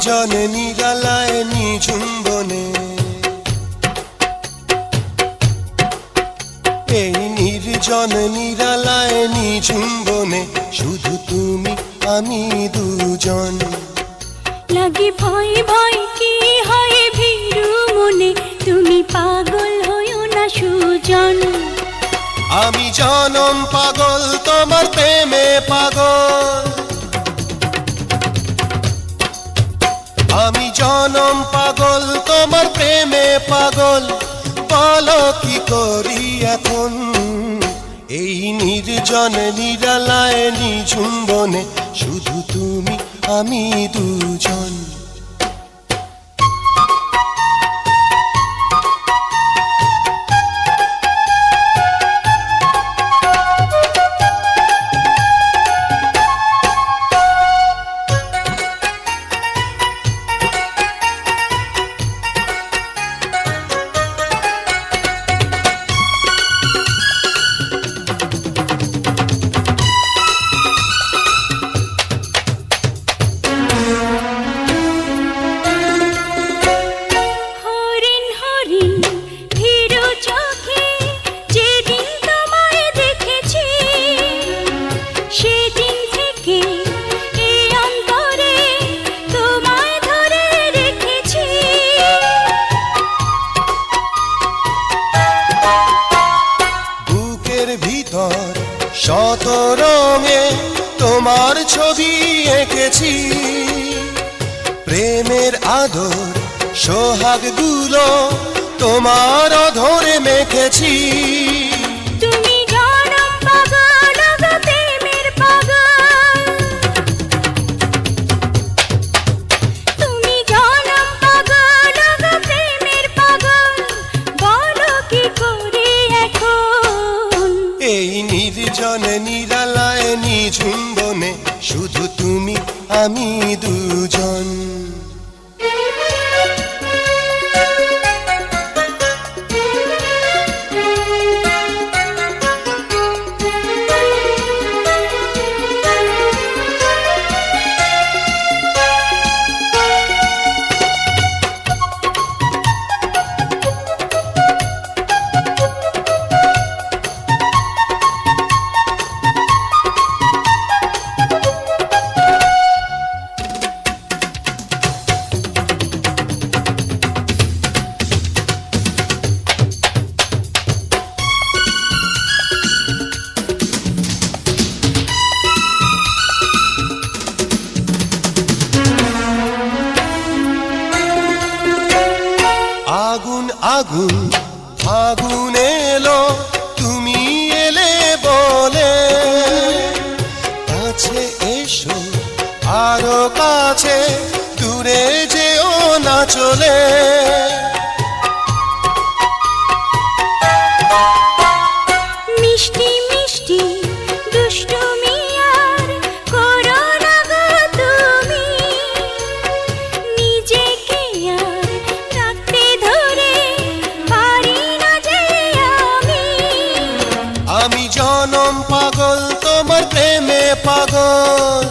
নির্জনে নিরালায় নিঝুম্বনে, এই নির্জনে নিরালায় নিঝুম্বনে শুধু তুমি আমি দুজন। লাগে ভয় ভয় কি হয় ভীরু মনে, তুমি পাগল হইও না সুজন। আমি জনম পাগল তোমার প্রেমে পাগল, আমি জনম পাগল তোমার প্রেমে পাগল, বলো কি করি এখন এই নির্জনে নিরালায় নিঝুম্বনে শুধু তুমি আমি দুজন। শত রঙে তোমার ছবি এঁকেছি, প্রেমের আদর সোহাগগুলো তোমার অধরে মেখেছি। তুমি জনম পাগল গো প্রেমের পাগল, তুমি জনম পাগল গো প্রেমের পাগল, বলো কি করি এখন এই নির্জনে নিরালায় নিঝুম্বনে শুধু তুমি আমি দুজন। আগুন আগুন ফাগুন এলো তুমি এলে বলে, কাছে এসো আরো কাছে দূরে যেও না চলে। মিষ্টি মিষ্টি দুষ্টুমি আর করো না গো তুমি, নিজেকে আর রাখতে ধরে পারি না যে আমি জনম পাগল তোমার প্রেমে পাগল,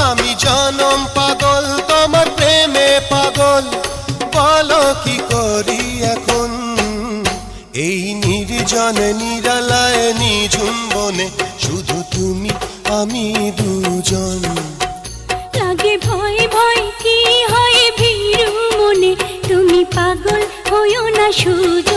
আমি জনম পাগল তোমার প্রেমে পাগল, বলো কি করি এখন এই নির্জনে নিরালায় নিঝুম্বনে শুধু তুমি আমি দুজন। লাগে ভয় ভয় কি হয় ভীরু মনে, তুমি পাগল হইও না সুজন।